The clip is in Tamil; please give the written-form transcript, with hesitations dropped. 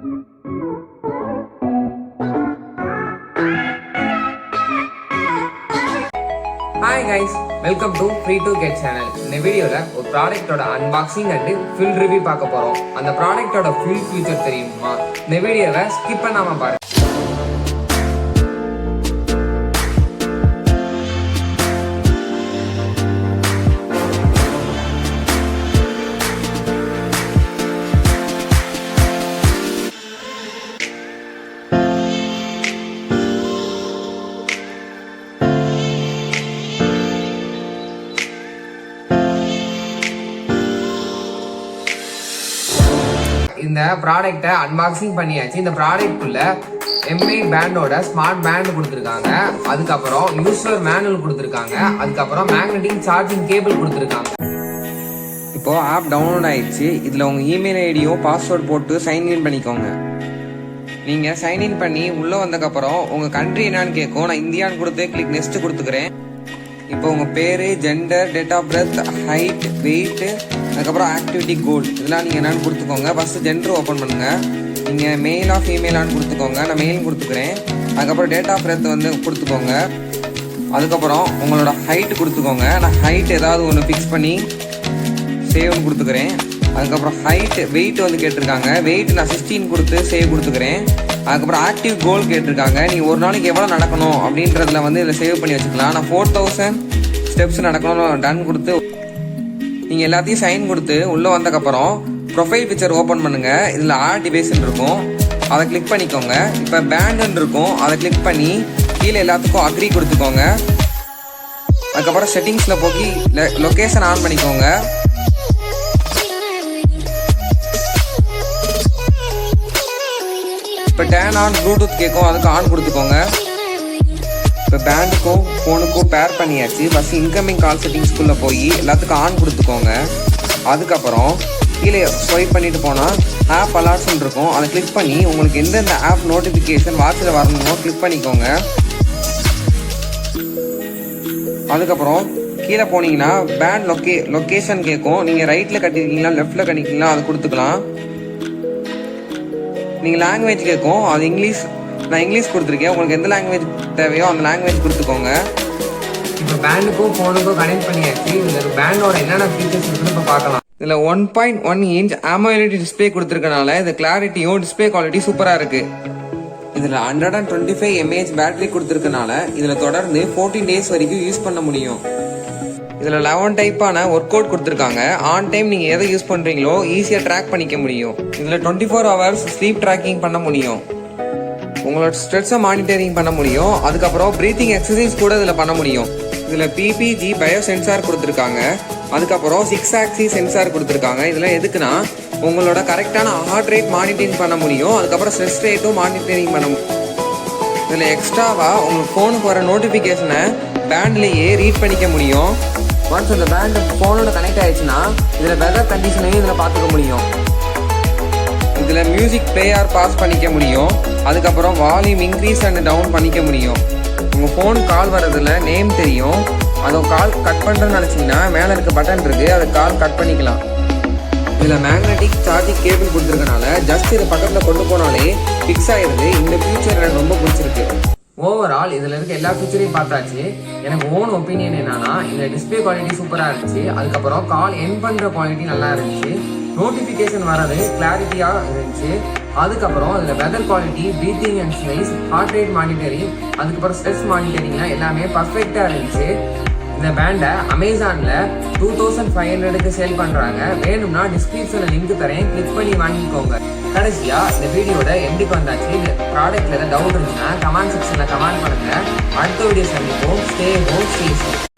Hi guys, welcome to Free to Get channel. இந்த வீடியோல ஒரு ப்ராடக்ட்டோட அன்பாக்சிங் அண்ட் ஃபுல் ரிவ்யூ பார்க்க போறோம். அந்த ப்ராடக்ட்டோட ஃபுல் ஃபியூச்சர் தெரியுமா? இந்த வீடியோவை ஸ்கிப் பண்ணாம பாருங்க. இந்த ப்ராடக்ட்டை அன்பாக்சிங் பண்ணியாச்சு. இந்த ப்ராடக்ட்குள்ள எம்ஐ பேண்டோட ஸ்மார்ட் பேண்ட் கொடுத்துருக்காங்க, அதுக்கப்புறம் யூசர் மேனுவல் கொடுத்துருக்காங்க, அதுக்கப்புறம் மேக்னெட்டிக் சார்ஜிங் கேபிள் கொடுத்துருக்காங்க. இப்போ ஆப் டவுன்லோட் ஆயிடுச்சு. இதுல உங்க இமெயில் ஐடியோ பாஸ்வேர்ட் போட்டு சைன்இன் பண்ணிக்கோங்க. நீங்க சைன்இன் பண்ணி உள்ள வந்ததுக்கப்புறம் உங்க கண்ட்ரி என்னன்னு கேட்கும். நான் இந்தியான்னு கொடுத்து கிளிக் நெக்ஸ்ட் கொடுத்துக்கிறேன். இப்போ உங்க பேரு, gender, date of birth, height, weight, அதுக்கப்புறம் ஆக்டிவிட்டி கோல் இதெல்லாம் நீங்கள் என்னென்னு கொடுத்துக்கோங்க. ஃபஸ்ட்டு ஜெண்டர் ஓப்பன் பண்ணுங்கள். நீங்கள் மெயிலா ஃபீமேலான்னு கொடுத்துக்கோங்க. நான் மெயில் கொடுத்துக்கிறேன். அதுக்கப்புறம் டேட் ஆஃப் பர்த் வந்து கொடுத்துக்கோங்க. அதுக்கப்புறம் உங்களோட ஹைட் கொடுத்துக்கோங்க. நான் ஹைட் ஏதாவது ஒன்று ஃபிக்ஸ் பண்ணி சேவ்னு கொடுத்துக்கிறேன். அதுக்கப்புறம் ஹைட், வெயிட் வந்து கேட்டிருக்காங்க. வெயிட் நான் 16 கொடுத்து சேவ் கொடுத்துக்கிறேன். அதுக்கப்புறம் ஆக்டிவ் கோல் கேட்டிருக்காங்க. நீங்கள் ஒரு நாளைக்கு எவ்வளோ நடக்கணும் அப்படின்றதுல வந்து இதில் சேவ் பண்ணி வச்சுக்கலாம். நான் 4000 ஸ்டெப்ஸ் நடக்கணும்னு டன் கொடுத்து நீங்கள் எல்லாத்தையும் சைன் கொடுத்து உள்ளே வந்ததுக்கப்புறம் ப்ரொஃபைல் பிக்சர் ஓப்பன் பண்ணுங்கள். இதில் ஆட் டிவைஸ்ன்னு இருக்கும், அதை கிளிக் பண்ணிக்கோங்க. இப்போ பேண்டுன்னு இருக்கும், அதை கிளிக் பண்ணி கீழே எல்லாத்துக்கும் அக்ரி கொடுத்துக்கோங்க. அதுக்கப்புறம் செட்டிங்ஸில் போய் லொக்கேஷன் ஆன் பண்ணிக்கோங்க. இப்போ டேன் ஆன் ப்ளூடூத் கேட்கும், அதுக்கு ஆன் கொடுத்துக்கோங்க. இப்போ பேண்டுக்கும் ஃபோனுக்கும் பேர் பண்ணியாச்சு. ஃபஸ்ட்டு இன்கமிங் கால் செட்டிங்ஸ்குள்ளே போய் எல்லாத்துக்கும் ஆன் கொடுத்துக்கோங்க. அதுக்கப்புறம் கீழே ஸ்வைப் பண்ணிட்டு போனால் ஆப் அலர்ட்ஸ்ன்னு இருக்கும், அதை கிளிக் பண்ணி உங்களுக்கு எந்தெந்த ஆப் நோட்டிஃபிகேஷன் வாட்சில் வரணுமோ கிளிக் பண்ணிக்கோங்க. அதுக்கப்புறம் கீழே போனீங்கன்னா பேண்ட் லொக்கேஷன் கேட்கும். நீங்கள் ரைட்டில் கட்டிருக்கீங்களா லெஃப்டில் கட்டிருக்கீங்களா அதை கொடுத்துக்கலாம். நீங்கள் லாங்குவேஜ் கேட்கும், அது இங்கிலீஷ். நான் இங்கிலீஷ் கொடுத்துருக்கேன். உங்களுக்கு எந்த லாங்குவேஜ் தேவையோ அந்த லாங்குவேஜ் கொடுத்துக்கோங்க. இப்போ பேண்டுக்கும் ஃபோனுக்கும் கனெக்ட் பண்ணியாச்சு. இதில் பேண்டோட என்னென்ன ஃபீச்சர்ஸ் இருக்குன்னு இப்போ பார்க்கலாம். இதில் 1.1 இன்ச் AMOLED டிஸ்பிளே கொடுத்துருக்கனால இது கிளாரிட்டியும் டிஸ்பிளே குவாலிட்டி சூப்பராக இருக்குது. இதில் 125 mAh பேட்டரி கொடுத்துருக்கனால இதில் தொடர்ந்து 14 டேஸ் வரைக்கும் யூஸ் பண்ண முடியும். இதில் 11 டைப்பான ஒர்க் அவுட் கொடுத்துருக்காங்க. ஆன் டைம் நீங்கள் எதை யூஸ் பண்ணுறீங்களோ ஈஸியாக ட்ராக் பண்ணிக்க முடியும். இதில் 24 ஹவர்ஸ் ஸ்லீப் ட்ராக்கிங் பண்ண முடியும். உங்களோட ஸ்ட்ரெஸ்ஸை மானிட்டரிங் பண்ண முடியும். அதுக்கப்புறம் ப்ரீத்திங் எக்ஸசைஸ் கூட இதில் பண்ண முடியும். இதில் PPG பயோ சென்சார் கொடுத்துருக்காங்க. அதுக்கப்புறம் 6 ஆக்சிஸ் சென்சார் கொடுத்துருக்காங்க. இதெல்லாம் எதுக்குன்னா உங்களோட கரெக்டான ஹார்ட் ரேட் மானிட்டரிங் பண்ண முடியும். அதுக்கப்புறம் ஸ்ட்ரெஸ் ரேட்டும் மானிட்டரிங் பண்ண முடியும். இதில் எக்ஸ்ட்ராவாக உங்களுக்கு ஃபோனுக்கு வர நோட்டிஃபிகேஷனை பேண்ட்லேயே ரீட் பண்ணிக்க முடியும். ஒன்ஸ் அந்த பேண்ட் ஃபோனோட கனெக்ட் ஆயிடுச்சுன்னா இதில் வெதர் கண்டிஷனையும் இதில் பார்த்துக்க முடியும். இதில் மியூசிக் ப்ளே ஆர் பாஸ் பண்ணிக்க முடியும். அதுக்கப்புறம் வால்யூம் இன்க்ரீஸ் அண்ட் டவுன் பண்ணிக்க முடியும். உங்கள் ஃபோன் கால் வர்றதுல நேம் தெரியும். அதை கால் கட் பண்ணுறேன்னு நினச்சிங்கன்னா மேலே இருக்க பட்டன் இருக்குது, அதை கால் கட் பண்ணிக்கலாம். இதில் மேக்னெட்டிக் சார்ஜிங் கேபிள் கொடுத்துருக்கனால ஜஸ்ட் இதை பக்கத்தில் கொண்டு போனாலே ஃபிக்ஸ் ஆகிடுது. இந்த ஃபியூச்சர் எனக்கு ரொம்ப பிடிச்சிருக்கு. ஓவரால் இதில் இருக்க எல்லா ஃபீச்சரையும் பார்த்தாச்சு. எனக்கு ஓன் ஒப்பீனியன் என்னன்னா இந்த டிஸ்பிளே குவாலிட்டி சூப்பராக இருந்துச்சு. அதுக்கப்புறம் கால் என் பண்ணுற குவாலிட்டி நல்லா இருந்துச்சு. நோட்டிஃபிகேஷன் வர்றது கிளாரிட்டியாக இருந்துச்சு. அதுக்கப்புறம் இதில் weather quality, breathing and sneeze, heart rate monitoring, அதுக்கப்புறம் ஸ்ட்ரெஸ் மானிட்டரிங்லாம் எல்லாமே பர்ஃபெக்டாக இருந்துச்சு. இந்த பேண்டை அமேசானில் 2500க்கு சேல் பண்ணுறாங்க. வேணும்னா டிஸ்கிரிப்ஷனில் லிங்க் தரேன், கிளிக் பண்ணி வாங்கிக்கோங்க. கடைசியாக இந்த வீடியோட எண்டுக்கு வந்தாச்சு. இந்த ப்ராடக்ட்டில் ஏதாவது டவுட் இருந்துச்சுன்னா கமெண்ட் செக்ஷனில் கமெண்ட் பண்ணுங்கள். அடுத்த வீடியோ சந்திப்போம். Stay home, stay safe.